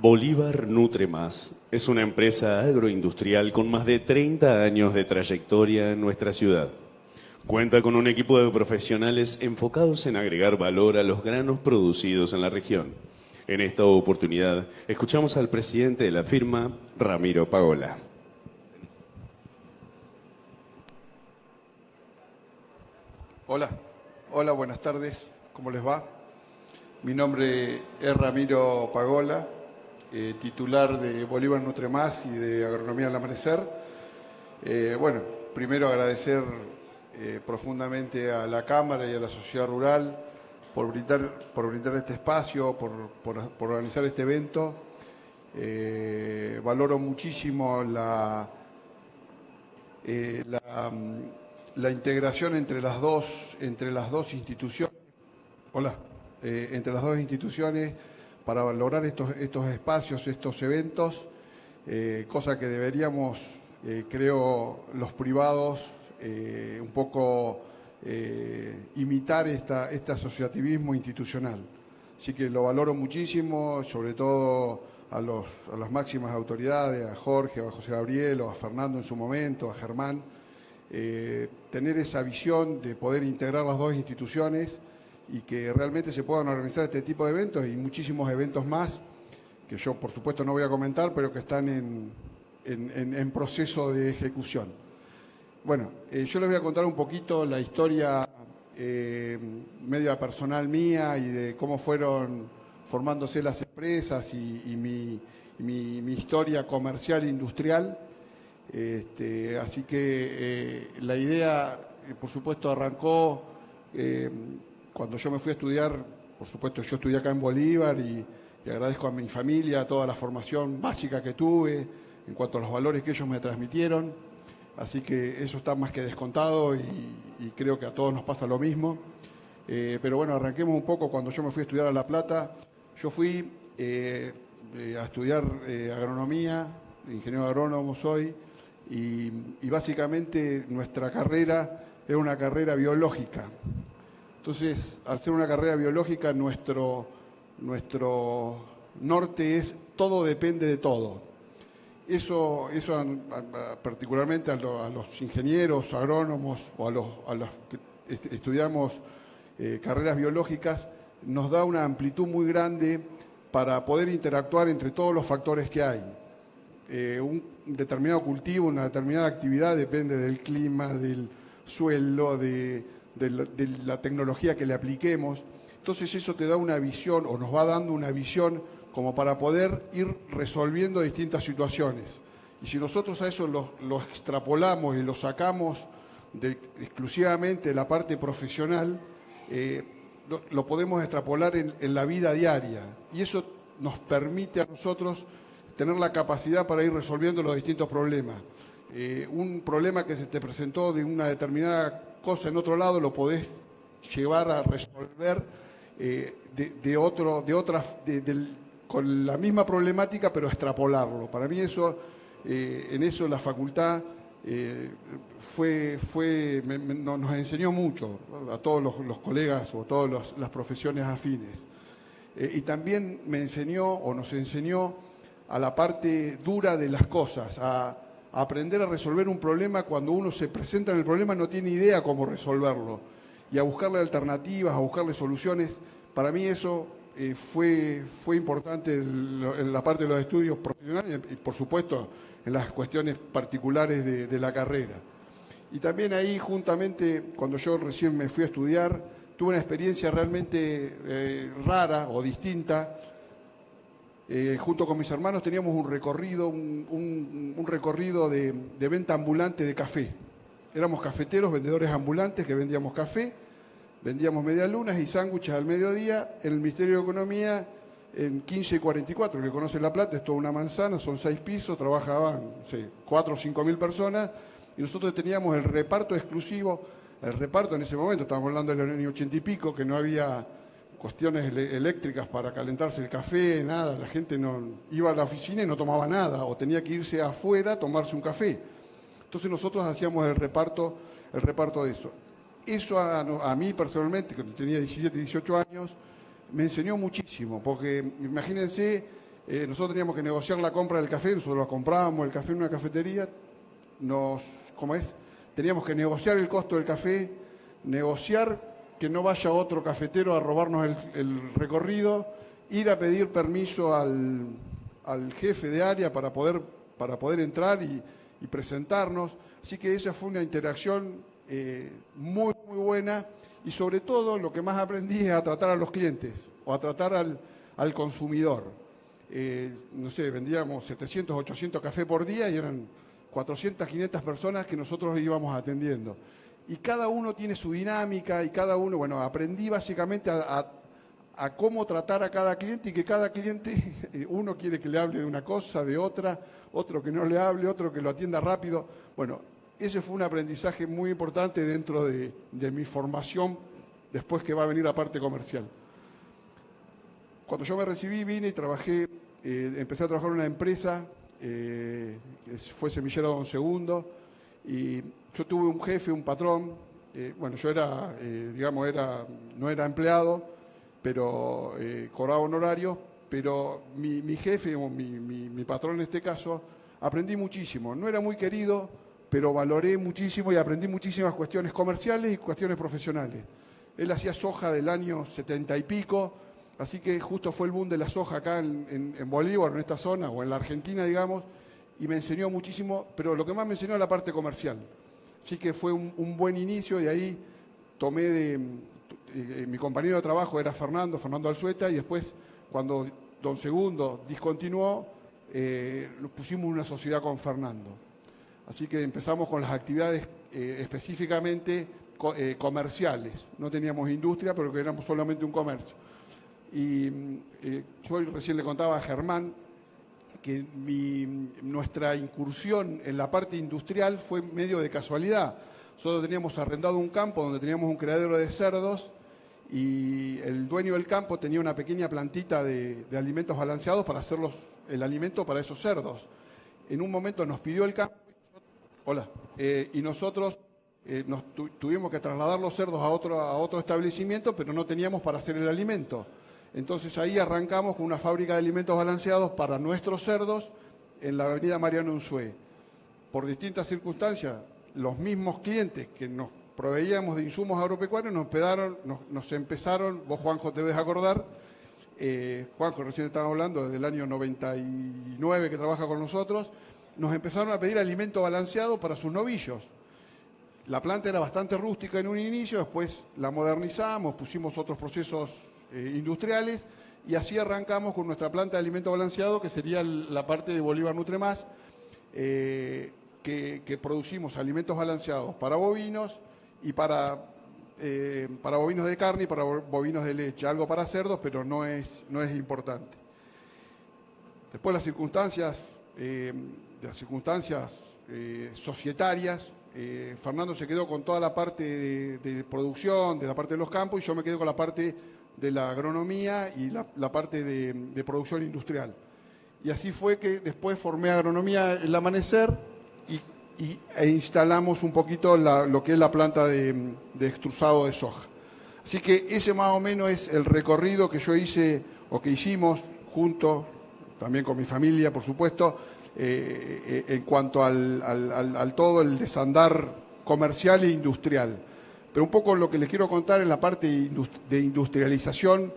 Bolívar Nutre Más es una empresa agroindustrial con más de 30 años de trayectoria en nuestra ciudad. Cuenta con un equipo de profesionales enfocados en agregar valor a los granos producidos en la región. En esta oportunidad, escuchamos al presidente de la firma, Ramiro Pagola. Hola, buenas tardes, ¿cómo les va? Mi nombre es Ramiro Pagola, titular de Bolívar Nutre Más y de Agronomía al Amanecer. Primero agradecer profundamente a la Cámara y a la sociedad rural por brindar este espacio, por organizar este evento. Valoro muchísimo la integración entre las dos instituciones. Entre las dos instituciones para lograr estos espacios, estos eventos, cosa que deberíamos, creo, los privados un poco imitar este asociativismo institucional. Así que lo valoro muchísimo, sobre todo a las máximas autoridades, a Jorge, a José Gabriel, o a Fernando en su momento, a Germán, tener esa visión de poder integrar las dos instituciones y que realmente se puedan organizar este tipo de eventos y muchísimos eventos más, que yo por supuesto no voy a comentar, pero que están en proceso de ejecución. Bueno, yo les voy a contar un poquito la historia media personal mía y de cómo fueron formándose las empresas y mi historia comercial e industrial. Así que la idea, por supuesto, arrancó cuando yo me fui a estudiar. Por supuesto, yo estudié acá en Bolívar y agradezco a mi familia toda la formación básica que tuve en cuanto a los valores que ellos me transmitieron. Así que eso está más que descontado y creo que a todos nos pasa lo mismo. Pero bueno, arranquemos un poco. Cuando yo me fui a estudiar a La Plata, yo fui a estudiar agronomía, ingeniero agrónomo soy, y básicamente nuestra carrera es una carrera biológica. Entonces, al ser una carrera biológica, nuestro norte es todo depende de todo. Eso particularmente a los ingenieros, agrónomos o a los que estudiamos carreras biológicas, nos da una amplitud muy grande para poder interactuar entre todos los factores que hay. Un determinado cultivo, una determinada actividad depende del clima, del suelo, de la tecnología que le apliquemos. Entonces eso te da una visión, o nos va dando una visión como para poder ir resolviendo distintas situaciones. Y si nosotros a eso lo extrapolamos y lo sacamos exclusivamente de la parte profesional, lo podemos extrapolar en la vida diaria. Y eso nos permite a nosotros tener la capacidad para ir resolviendo los distintos problemas. Un problema que se te presentó de una determinada cosa en otro lado, lo podés llevar a resolver con la misma problemática, pero extrapolarlo. Para mí eso, en eso la facultad nos enseñó mucho a todos los colegas o a todas las profesiones afines. Y también nos enseñó a la parte dura de las cosas, a aprender a resolver un problema cuando uno se presenta en el problema no tiene idea cómo resolverlo, y a buscarle alternativas, a buscarle soluciones. Para mí eso fue importante en la parte de los estudios profesionales y por supuesto en las cuestiones particulares de la carrera. Y también ahí, juntamente, cuando yo recién me fui a estudiar, tuve una experiencia realmente rara o distinta. Junto con mis hermanos teníamos un recorrido de venta ambulante de café. Éramos cafeteros, vendedores ambulantes que vendíamos café, vendíamos medialunas y sándwiches al mediodía en el Ministerio de Economía en 15 y 44, que conoce La Plata, es toda una manzana, son 6 pisos, trabajaban 4 o 5 mil personas, y nosotros teníamos el reparto exclusivo. El reparto en ese momento, estábamos hablando del año 80 y pico, que no había cuestiones eléctricas para calentarse el café, nada, la gente no iba a la oficina y no tomaba nada, o tenía que irse afuera a tomarse un café. Entonces nosotros hacíamos el reparto de eso. Eso a mí personalmente, cuando tenía 17, 18 años, me enseñó muchísimo, porque imagínense nosotros teníamos que negociar la compra del café, nosotros lo comprábamos el café en una cafetería, teníamos que negociar el costo del café, negociar que no vaya otro cafetero a robarnos el recorrido, ir a pedir permiso al jefe de área para poder entrar y presentarnos. Así que esa fue una interacción muy, muy buena, y sobre todo lo que más aprendí es a tratar a los clientes o a tratar al consumidor. No sé, vendíamos 700, 800 cafés por día y eran 400, 500 personas que nosotros íbamos atendiendo. Y cada uno tiene su dinámica y cada uno, bueno, aprendí básicamente a cómo tratar a cada cliente, y que cada cliente, uno quiere que le hable de una cosa, de otra, otro que no le hable, otro que lo atienda rápido. Bueno, ese fue un aprendizaje muy importante dentro de mi formación después que va a venir la parte comercial. Cuando yo me recibí, vine y trabajé, empecé a trabajar en una empresa, que fue Semillero Don Segundo, y yo tuve un jefe, un patrón. Bueno, yo era, no era empleado, pero cobraba honorario, pero mi jefe, o mi patrón en este caso, aprendí muchísimo. No era muy querido, pero valoré muchísimo y aprendí muchísimas cuestiones comerciales y cuestiones profesionales. Él hacía soja del año 70 y pico, así que justo fue el boom de la soja acá en Bolívar, en esta zona, o en la Argentina, digamos, y me enseñó muchísimo, pero lo que más me enseñó es la parte comercial. Así que fue un buen inicio, y ahí tomé mi compañero de trabajo era Fernando Alzueta, y después, cuando Don Segundo discontinuó, pusimos una sociedad con Fernando. Así que empezamos con las actividades específicamente comerciales. No teníamos industria, pero que éramos solamente un comercio. Y yo recién le contaba a Germán que nuestra incursión en la parte industrial fue medio de casualidad. Nosotros teníamos arrendado un campo donde teníamos un criadero de cerdos, y el dueño del campo tenía una pequeña plantita de alimentos balanceados para hacer el alimento para esos cerdos. En un momento nos pidió el campo, y nosotros tuvimos que trasladar los cerdos a otro establecimiento, pero no teníamos para hacer el alimento. Entonces ahí arrancamos con una fábrica de alimentos balanceados para nuestros cerdos en la avenida Mariano Unzué. Por distintas circunstancias, los mismos clientes que nos proveíamos de insumos agropecuarios nos empezaron, vos Juanjo te debes acordar, Juanjo recién estaba hablando, desde el año 99 que trabaja con nosotros, nos empezaron a pedir alimento balanceado para sus novillos. La planta era bastante rústica en un inicio, después la modernizamos, pusimos otros procesos industriales, y así arrancamos con nuestra planta de alimento balanceado, que sería la parte de Bolívar Nutremás, que producimos alimentos balanceados para bovinos y para bovinos de carne y para bovinos de leche, algo para cerdos, pero no es importante. Después las circunstancias societarias, Fernando se quedó con toda la parte de producción, de la parte de los campos, y yo me quedé con la parte de la agronomía y la parte de producción industrial. Y así fue que después formé Agronomía El Amanecer e instalamos un poquito lo que es la planta de extrusado de soja. Así que ese más o menos es el recorrido que yo hice, o que hicimos junto, también con mi familia, por supuesto, en cuanto al todo el desandar comercial e industrial. Pero un poco lo que les quiero contar en la parte de industrialización.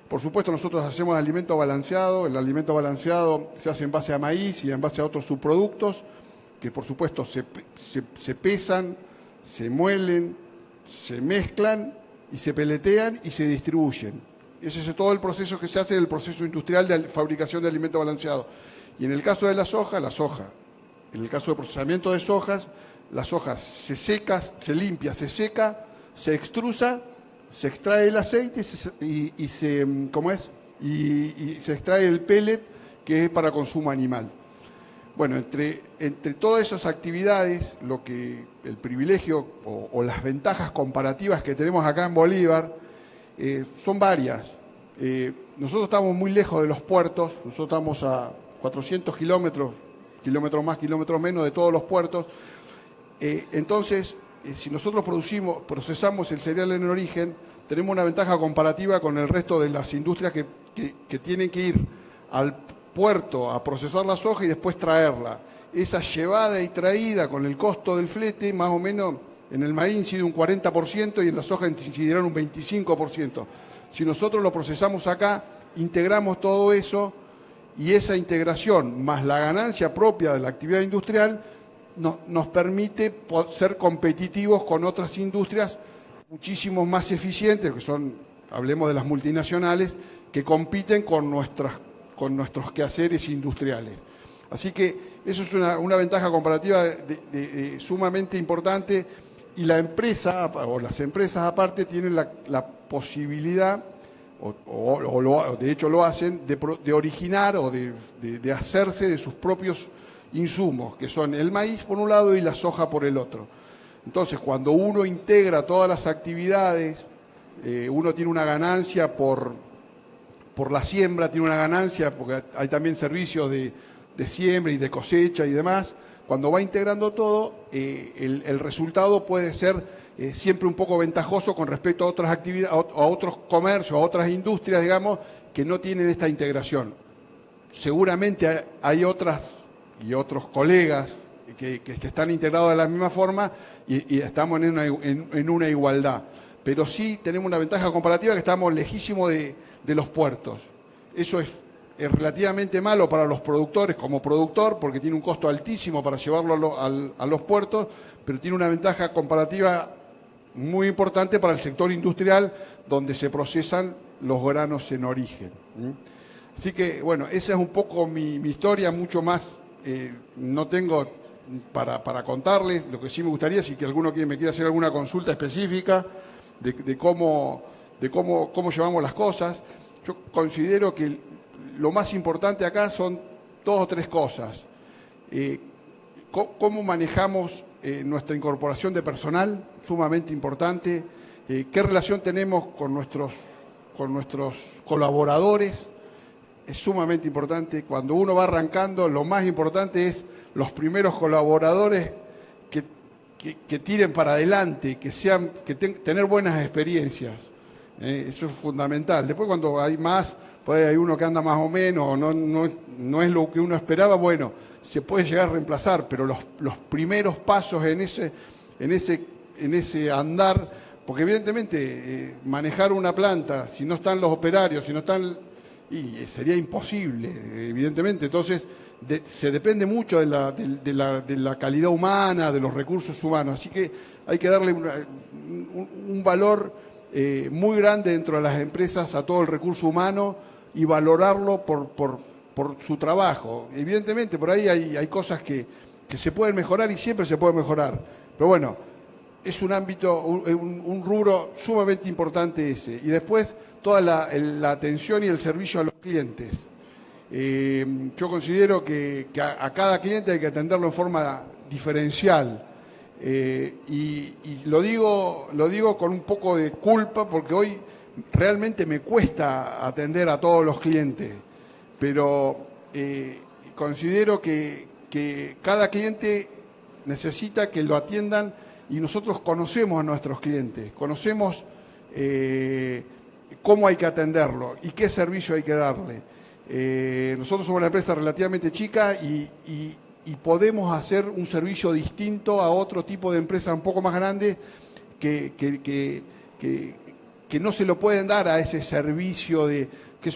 Por supuesto, nosotros hacemos alimento balanceado. El alimento balanceado se hace en base a maíz y en base a otros subproductos, que por supuesto se pesan, se muelen, se mezclan y se peletean y se distribuyen. Ese es todo el proceso que se hace, el proceso industrial de fabricación de alimento balanceado. Y en el caso de la soja, en el caso de procesamiento de sojas, la soja se seca, se limpia, se seca, se extrusa, se extrae el aceite y se extrae el pellet, que es para consumo animal. Bueno, entre todas esas actividades, el privilegio o las ventajas comparativas que tenemos acá en Bolívar son varias. Nosotros estamos muy lejos de los puertos, nosotros estamos a 400 kilómetros más, kilómetros menos de todos los puertos. Entonces, si nosotros procesamos el cereal en origen, tenemos una ventaja comparativa con el resto de las industrias que tienen que ir puerto a procesar la soja y después traerla. Esa llevada y traída con el costo del flete, más o menos en el maíz incide un 40% y en la soja incidirá un 25%. Si nosotros lo procesamos acá, integramos todo eso y esa integración más la ganancia propia de la actividad industrial nos permite ser competitivos con otras industrias muchísimo más eficientes, que son, hablemos de las multinacionales, que compiten con nuestros quehaceres industriales. Así que eso es una ventaja comparativa sumamente importante y la empresa o las empresas aparte tienen la posibilidad, de hecho lo hacen, de originar o de hacerse de sus propios insumos, que son el maíz por un lado y la soja por el otro. Entonces, cuando uno integra todas las actividades, uno tiene una ganancia por la siembra, tiene una ganancia porque hay también servicios de siembra y de cosecha y demás. Cuando va integrando todo, el resultado puede ser siempre un poco ventajoso con respecto a otras actividades, a otros comercios, a otras industrias, digamos, que no tienen esta integración. Seguramente hay otras y otros colegas que están integrados de la misma forma y estamos en una igualdad. Pero sí tenemos una ventaja comparativa que estamos lejísimos de los puertos. Eso es relativamente malo para los productores como productor, porque tiene un costo altísimo para llevarlo a los puertos, pero tiene una ventaja comparativa muy importante para el sector industrial, donde se procesan los granos en origen. Así que, bueno, esa es un poco mi historia, mucho más no tengo para contarles. Lo que sí me gustaría, si que alguno me quiere hacer alguna consulta específica de cómo llevamos las cosas. Yo considero que lo más importante acá son dos o tres cosas. Cómo manejamos nuestra incorporación de personal, sumamente importante. Qué relación tenemos con nuestros colaboradores, es sumamente importante. Cuando uno va arrancando, lo más importante es los primeros colaboradores que tiren para adelante, tener buenas experiencias. Eso es fundamental. Después cuando hay más, pues hay uno que anda más o menos, no es lo que uno esperaba, bueno, se puede llegar a reemplazar, pero los primeros pasos en ese andar, porque evidentemente manejar una planta, si no están los operarios, si no están, y sería imposible, evidentemente. Entonces se depende mucho de la calidad humana, de los recursos humanos, así que hay que darle un valor muy grande dentro de las empresas a todo el recurso humano y valorarlo por su trabajo. Evidentemente por ahí hay cosas que se pueden mejorar y siempre se puede mejorar, pero bueno, es un ámbito, un rubro sumamente importante ese. Y después toda la atención y el servicio a los clientes. Yo considero que a cada cliente hay que atenderlo en forma diferencial. Y lo digo con un poco de culpa porque hoy realmente me cuesta atender a todos los clientes, pero considero que cada cliente necesita que lo atiendan y nosotros conocemos a nuestros clientes, conocemos cómo hay que atenderlo y qué servicio hay que darle. Nosotros somos una empresa relativamente chica y podemos hacer un servicio distinto a otro tipo de empresa un poco más grande que no se lo pueden dar a ese servicio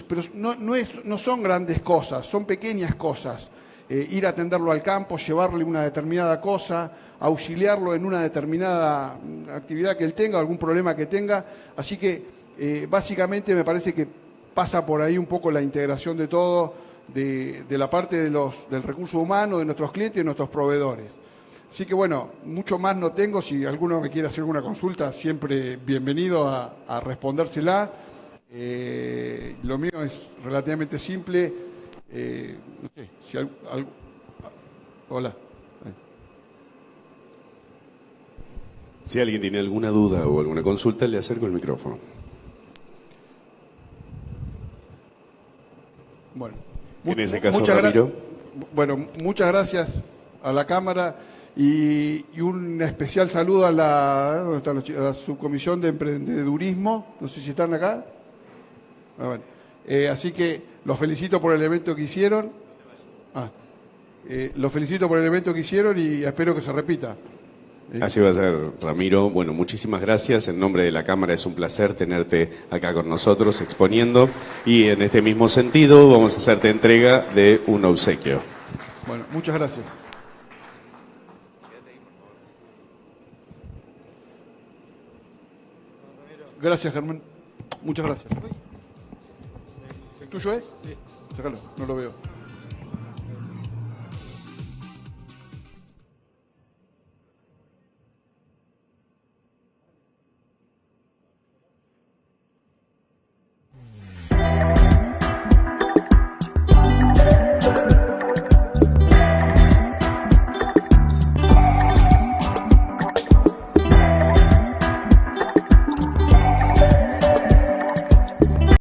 pero no son grandes cosas, son pequeñas cosas. Ir a atenderlo al campo, llevarle una determinada cosa, auxiliarlo en una determinada actividad que él tenga, algún problema que tenga. Así que básicamente me parece que pasa por ahí un poco la integración de todo, de la parte del recurso humano, de nuestros clientes y de nuestros proveedores. Así que bueno, mucho más no tengo. Si alguno me quiere hacer alguna consulta, siempre bienvenido a respondérsela. Lo mío es relativamente simple. No sé, si hola. Si alguien tiene alguna duda o alguna consulta, le acerco el micrófono. Bueno, en ese caso, Ramiro. Bueno, muchas gracias a la Cámara y un especial saludo a la subcomisión de emprendedurismo. No sé si están acá. Bueno, Así que los felicito por el evento que hicieron. Los felicito por el evento que hicieron y espero que se repita. Así va a ser, Ramiro. Bueno, muchísimas gracias. En nombre de la Cámara es un placer tenerte acá con nosotros exponiendo. Y en este mismo sentido vamos a hacerte entrega de un obsequio. Bueno, muchas gracias. Gracias, Germán. Muchas gracias. ¿El tuyo es? Sí. Sácalo, no lo veo.